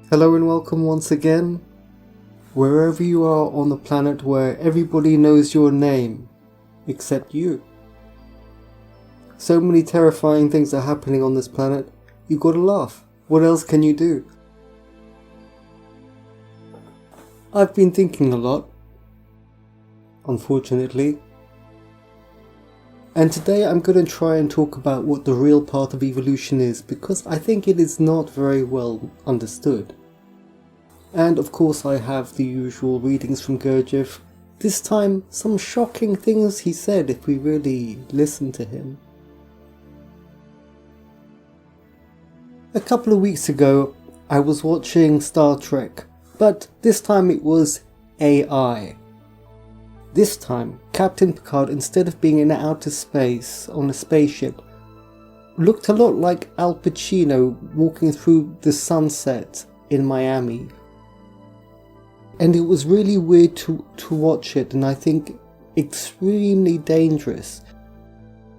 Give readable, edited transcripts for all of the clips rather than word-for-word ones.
Hello and welcome once again, wherever you are on the planet where everybody knows your name, except you. So many terrifying things are happening on this planet, you gotta laugh. What else can you do? I've been thinking a lot, unfortunately. And today I'm going to try and talk about what the real path of evolution is, because I think it is not very well understood. And of course I have the usual readings from Gurdjieff. This time some shocking things he said if we really listen to him. A couple of weeks ago I was watching Star Trek, but this time it was AI. This time, Captain Picard, instead of being in outer space on a spaceship, looked a lot like Al Pacino walking through the sunset in Miami. And it was really weird to watch it, and I think extremely dangerous.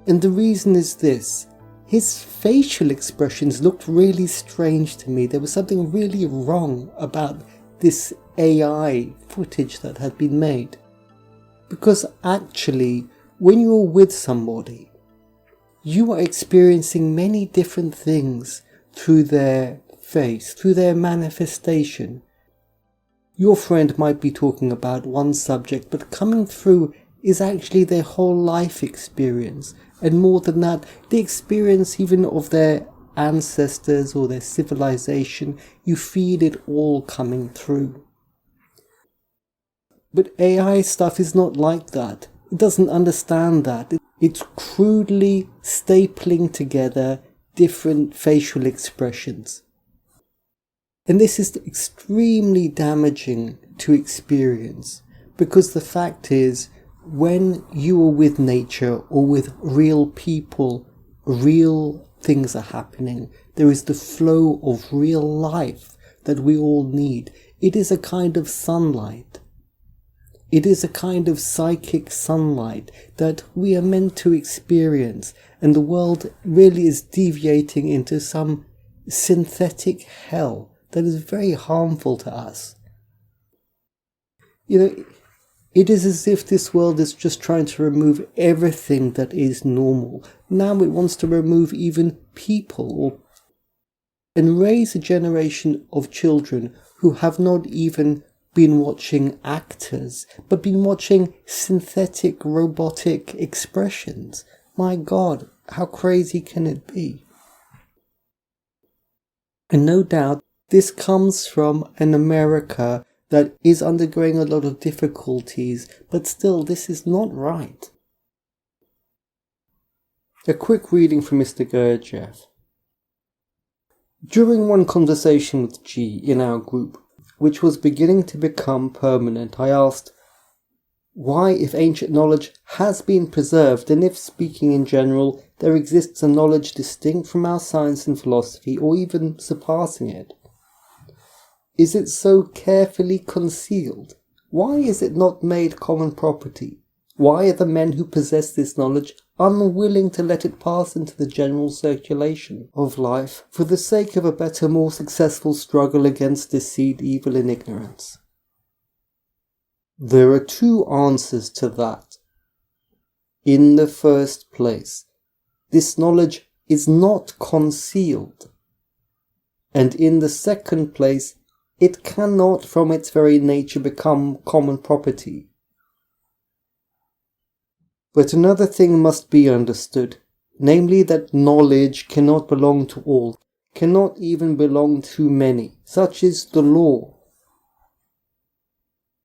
And the reason is this: his facial expressions looked really strange to me. There was something really wrong about this AI footage that had been made. Because actually, when you're with somebody, you are experiencing many different things through their face, through their manifestation. Your friend might be talking about one subject, but coming through is actually their whole life experience. And more than that, the experience even of their ancestors or their civilization. You feel it all coming through. But AI stuff is not like that. It doesn't understand that. It's crudely stapling together different facial expressions. And this is extremely damaging to experience, because the fact is, when you are with nature or with real people, real things are happening. There is the flow of real life that we all need. It is a kind of sunlight. It is a kind of psychic sunlight that we are meant to experience, and the world really is deviating into some synthetic hell that is very harmful to us. It is as if this world is just trying to remove everything that is normal. Now it wants to remove even people, and raise a generation of children who have not even been watching actors, but been watching synthetic robotic expressions. My God, how crazy can it be? And no doubt this comes from an America that is undergoing a lot of difficulties, but still this is not right. A quick reading from Mr. Gurdjieff. During one conversation with G in our group, which was beginning to become permanent, I asked, why, if ancient knowledge has been preserved, and if, speaking in general, there exists a knowledge distinct from our science and philosophy, or even surpassing it, is it so carefully concealed? Why is it not made common property? Why are the men who possess this knowledge unwilling to let it pass into the general circulation of life for the sake of a better, more successful struggle against deceit, evil and ignorance? There are two answers to that. In the first place, this knowledge is not concealed. And in the second place, it cannot from its very nature become common property. But another thing must be understood, namely that knowledge cannot belong to all, cannot even belong to many. Such is the law.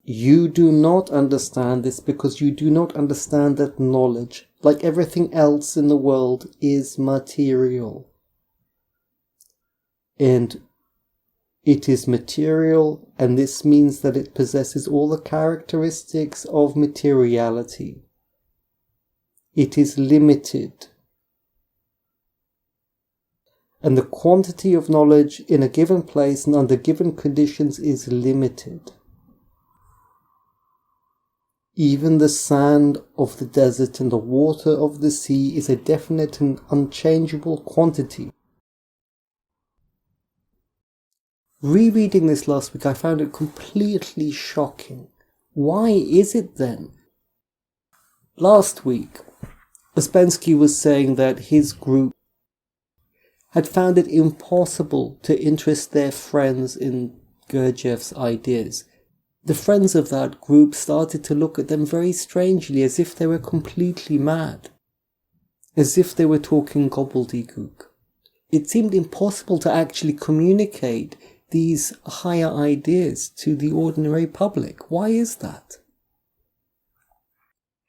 You do not understand this because you do not understand that knowledge, like everything else in the world, is material. And it is material, and this means that it possesses all the characteristics of materiality. It is limited. And the quantity of knowledge in a given place and under given conditions is limited. Even the sand of the desert and the water of the sea is a definite and unchangeable quantity. Rereading this last week, I found it completely shocking. Why is it then? Last week, Ouspensky was saying that his group had found it impossible to interest their friends in Gurdjieff's ideas. The friends of that group started to look at them very strangely, as if they were completely mad, as if they were talking gobbledygook. It seemed impossible to actually communicate these higher ideas to the ordinary public. Why is that?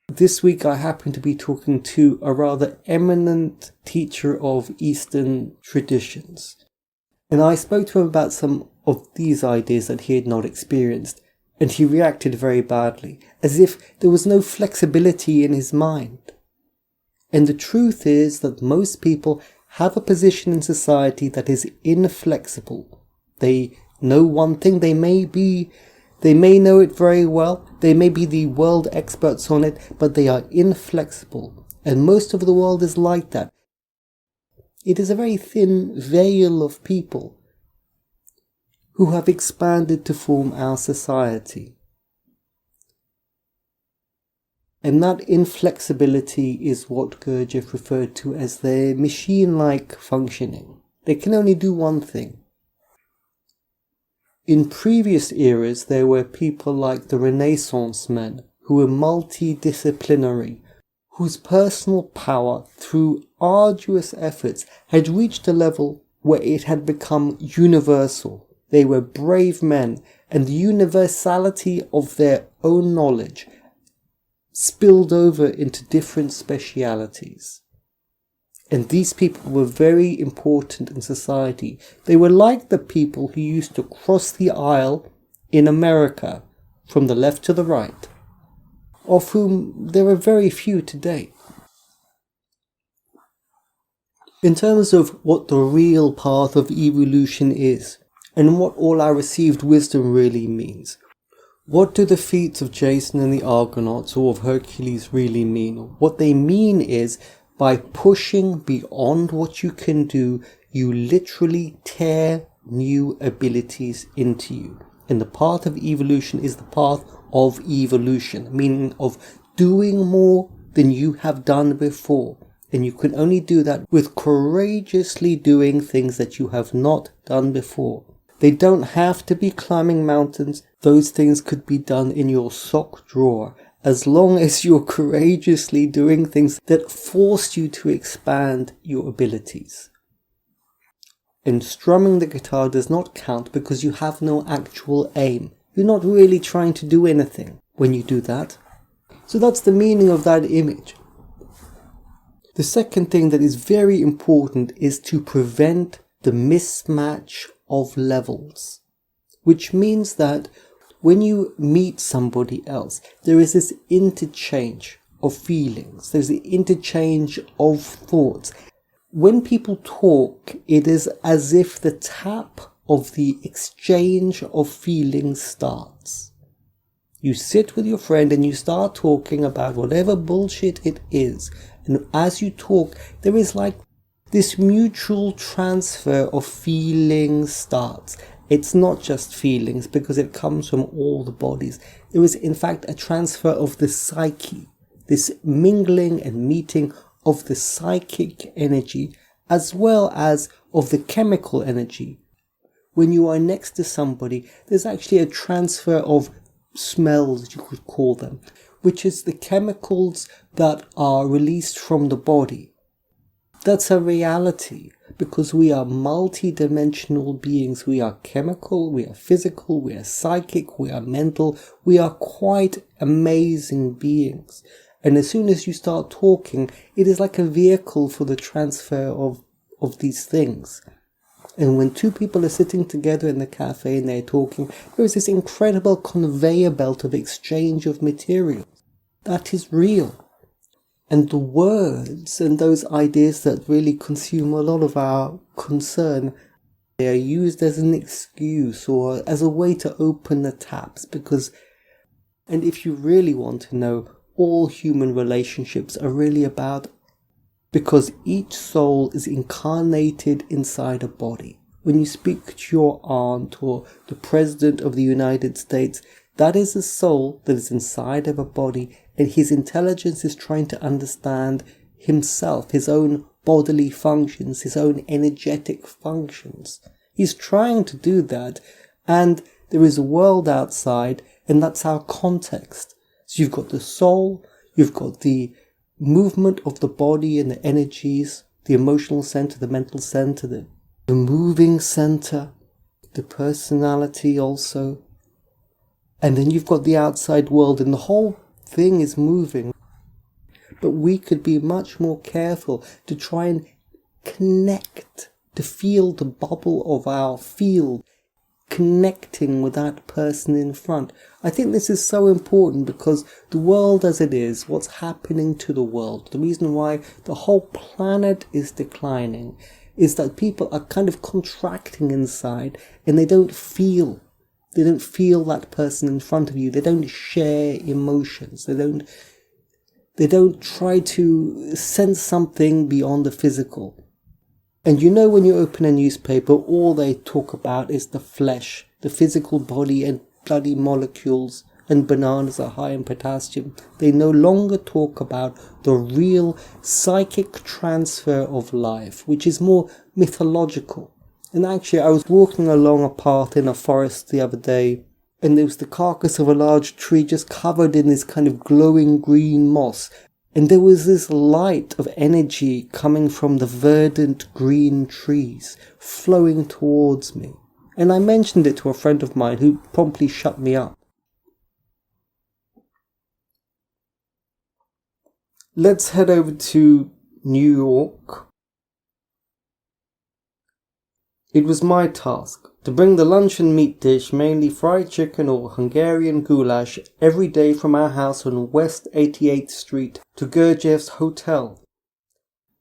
This week I happened to be talking to a rather eminent teacher of Eastern traditions, and I spoke to him about some of these ideas that he had not experienced, and he reacted very badly, as if there was no flexibility in his mind. And the truth is that most people have a position in society that is inflexible. They know one thing, they may know it very well, they may be the world experts on it, but they are inflexible. And most of the world is like that. It is a very thin veil of people who have expanded to form our society. And that inflexibility is what Gurdjieff referred to as their machine-like functioning. They can only do one thing. In previous eras, there were people like the Renaissance men, who were multidisciplinary, whose personal power, through arduous efforts, had reached a level where it had become universal. They were brave men, and the universality of their own knowledge spilled over into different specialities. And these people were very important in society. They were like the people who used to cross the aisle in America from the left to the right, of whom there are very few today. In terms of what the real path of evolution is, and what all our received wisdom really means, what do the feats of Jason and the Argonauts or of Hercules really mean? What they mean is, by pushing beyond what you can do, you literally tear new abilities into you. And the path of evolution is the path of evolution, meaning of doing more than you have done before. And you can only do that with courageously doing things that you have not done before. They don't have to be climbing mountains. Those things could be done in your sock drawer, as long as you're courageously doing things that force you to expand your abilities. And strumming the guitar does not count because you have no actual aim. You're not really trying to do anything when you do that. So that's the meaning of that image. The second thing that is very important is to prevent the mismatch of levels, which means that when you meet somebody else, there is this interchange of feelings, there's the interchange of thoughts. When people talk, it is as if the tap of the exchange of feelings starts. You sit with your friend and you start talking about whatever bullshit it is, and as you talk, there is like this mutual transfer of feelings starts. It's not just feelings because it comes from all the bodies. There is in fact a transfer of the psyche, this mingling and meeting of the psychic energy as well as of the chemical energy. When you are next to somebody, there's actually a transfer of smells, you could call them, which is the chemicals that are released from the body. That's a reality. Because we are multi-dimensional beings. We are chemical, we are physical, we are psychic, we are mental. We are quite amazing beings. And as soon as you start talking, it is like a vehicle for the transfer of these things. And when two people are sitting together in the cafe and they're talking, there is this incredible conveyor belt of exchange of materials. That is real. And the words and those ideas that really consume a lot of our concern, they are used as an excuse or as a way to open the taps and if you really want to know, all human relationships are really about, because each soul is incarnated inside a body. when you speak to your aunt or the President of the United States, that is a soul that is inside of a body, and his intelligence is trying to understand himself, his own bodily functions, his own energetic functions. He's trying to do that, and there is a world outside, and that's our context. So you've got the soul, you've got the movement of the body and the energies, the emotional center, the mental center, the moving center, the personality also. And then you've got the outside world, and the whole thing is moving. But we could be much more careful to try and connect, to feel the bubble of our field, connecting with that person in front. I think this is so important because the world as it is, what's happening to the world, the reason why the whole planet is declining, is that people are kind of contracting inside and they don't feel that person in front of you. They don't share emotions. They don't try to sense something beyond the physical. And you know, when you open a newspaper, all they talk about is the flesh, the physical body and bloody molecules, and bananas are high in potassium. They no longer talk about the real psychic transfer of life, which is more mythological. And actually, I was walking along a path in a forest the other day, and there was the carcass of a large tree just covered in this kind of glowing green moss. And there was this light of energy coming from the verdant green trees, flowing towards me. And I mentioned it to a friend of mine who promptly shut me up. Let's head over to New York. It was my task to bring the luncheon meat dish, mainly fried chicken or Hungarian goulash, every day from our house on West 88th Street to Gurdjieff's hotel.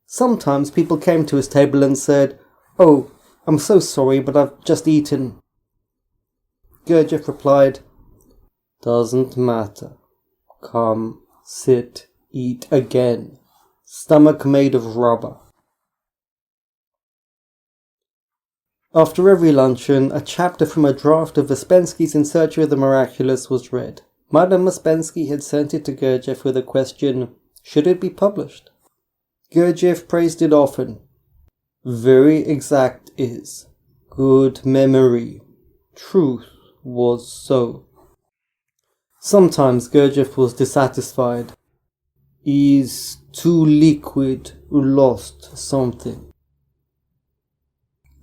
Sometimes people came to his table and said, "Oh, I'm so sorry, but I've just eaten." Gurdjieff replied, "Doesn't matter. Come, sit, eat again. Stomach made of rubber." After every luncheon, a chapter from a draft of Ouspensky's In Search of the Miraculous was read. Madame Ouspensky had sent it to Gurdjieff with a question, should it be published? Gurdjieff praised it often. Very exact is. Good memory. Truth was so. Sometimes Gurdjieff was dissatisfied. Is too liquid, lost something.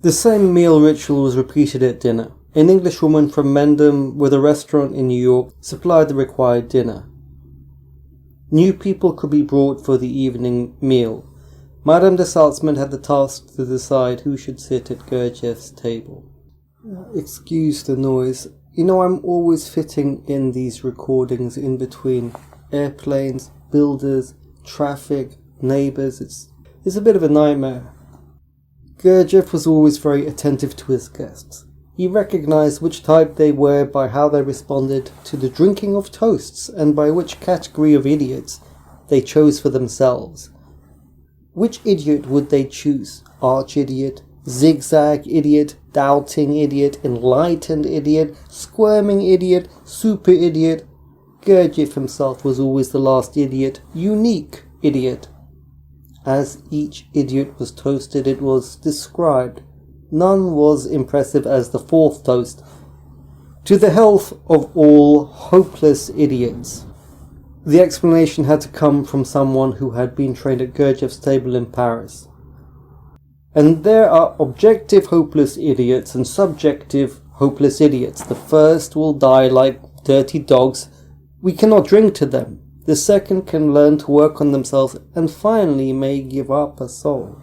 The same meal ritual was repeated at dinner. An Englishwoman from Mendham, with a restaurant in New York, supplied the required dinner. New people could be brought for the evening meal. Madame de Salzmann had the task to decide who should sit at Gurdjieff's table. Excuse the noise. You know, I'm always fitting in these recordings in between airplanes, builders, traffic, neighbours. It's a bit of a nightmare. Gurdjieff was always very attentive to his guests. He recognized which type they were by how they responded to the drinking of toasts and by which category of idiots they chose for themselves. Which idiot would they choose? Arch-idiot, zigzag idiot, doubting idiot, enlightened idiot, squirming idiot, super idiot? Gurdjieff himself was always the last idiot, unique idiot. As each idiot was toasted, it was described. None was impressive as the fourth toast. To the health of all hopeless idiots. The explanation had to come from someone who had been trained at Gurdjieff's table in Paris. And there are objective hopeless idiots and subjective hopeless idiots. The first will die like dirty dogs. We cannot drink to them. The second can learn to work on themselves and finally may give up a soul.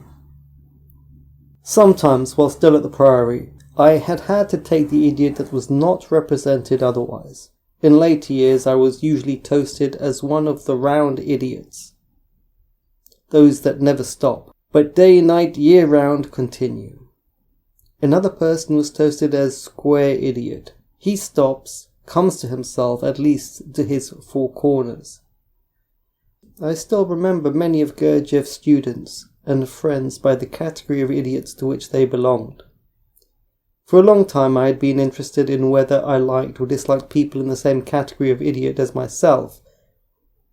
Sometimes, while still at the Priory, I had to take the idiot that was not represented otherwise. In later years, I was usually toasted as one of the round idiots. Those that never stop, but day, night, year round continue. Another person was toasted as square idiot. He stops, comes to himself, at least to his four corners. I still remember many of Gurdjieff's students and friends by the category of idiots to which they belonged. For a long time I had been interested in whether I liked or disliked people in the same category of idiot as myself.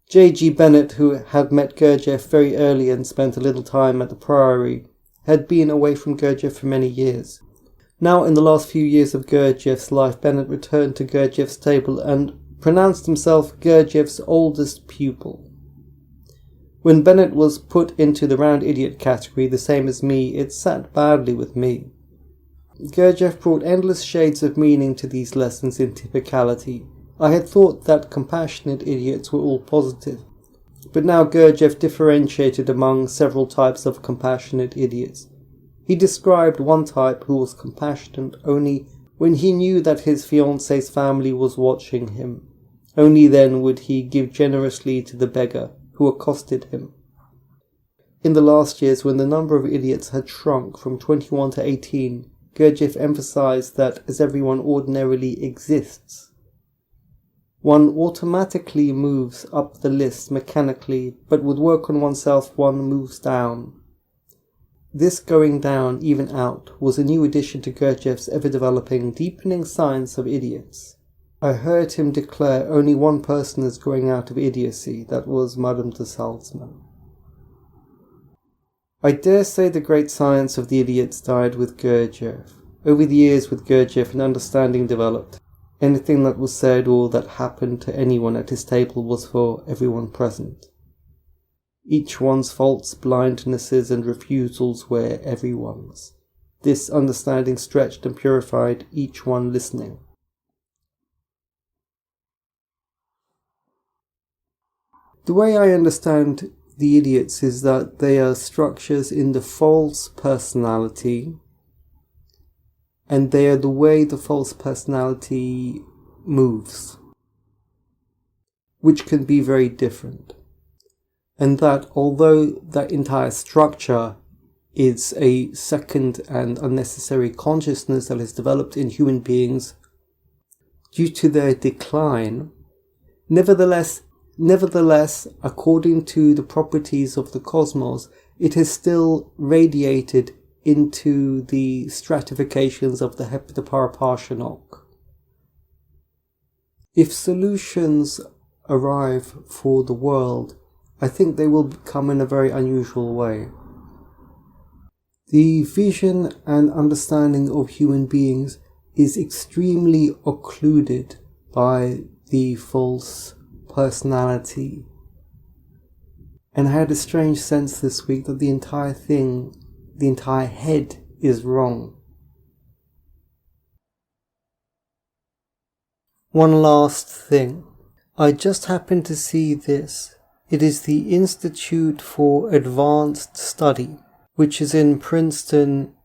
J.G. Bennett, who had met Gurdjieff very early and spent a little time at the Priory, had been away from Gurdjieff for many years. Now, in the last few years of Gurdjieff's life, Bennett returned to Gurdjieff's table and pronounced himself Gurdjieff's oldest pupil. When Bennett was put into the round idiot category, the same as me, it sat badly with me. Gurdjieff brought endless shades of meaning to these lessons in typicality. I had thought that compassionate idiots were all positive, but now Gurdjieff differentiated among several types of compassionate idiots. He described one type who was compassionate only when he knew that his fiancée's family was watching him. Only then would he give generously to the beggar who accosted him. In the last years, when the number of idiots had shrunk from 21 to 18, Gurdjieff emphasized that as everyone ordinarily exists, one automatically moves up the list mechanically, but with work on oneself one moves down. This going down, even out, was a new addition to Gurdjieff's ever-developing, deepening science of idiots. I heard him declare only one person is going out of idiocy, that was Madame de Salzmann. I dare say the great science of the idiots died with Gurdjieff. Over the years with Gurdjieff an understanding developed. Anything that was said or that happened to anyone at his table was for everyone present. Each one's faults, blindnesses and refusals were everyone's. This understanding stretched and purified each one listening. The way I understand the idiots is that they are structures in the false personality, and they are the way the false personality moves, which can be very different. And that although that entire structure is a second and unnecessary consciousness that is developed in human beings due to their decline, nevertheless, according to the properties of the cosmos, it has still radiated into the stratifications of the Heptaparapparshinok. If solutions arrive for the world, I think they will come in a very unusual way. The vision and understanding of human beings is extremely occluded by the false personality. And I had a strange sense this week that the entire head is wrong. One last thing. I just happened to see this. It is the Institute for Advanced Study, which is in Princeston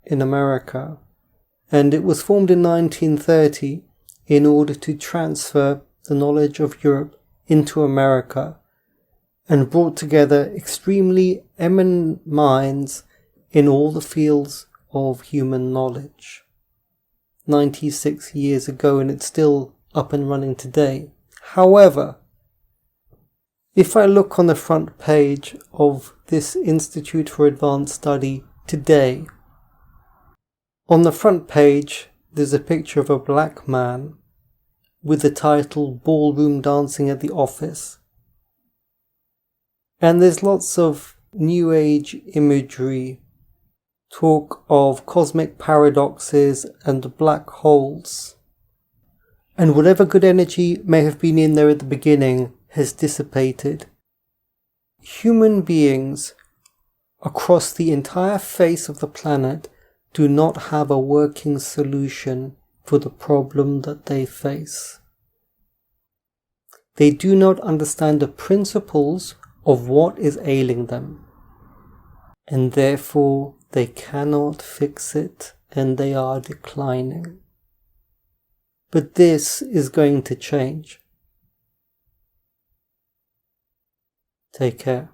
in America, and it was formed in 1930 in order to transfer the knowledge of Europe into America, and brought together extremely eminent minds in all the fields of human knowledge. 96 years ago, and it's still up and running today. However, if I look on the front page of this Institute for Advanced Study today, on the front page there's a picture of a black man with the title Ballroom Dancing at the Office. And there's lots of New Age imagery, talk of cosmic paradoxes and black holes. And whatever good energy may have been in there at the beginning has dissipated. Human beings across the entire face of the planet do not have a working solution for the problem that they face. They do not understand the principles of what is ailing them, and therefore they cannot fix it, and they are declining. But this is going to change. Take care.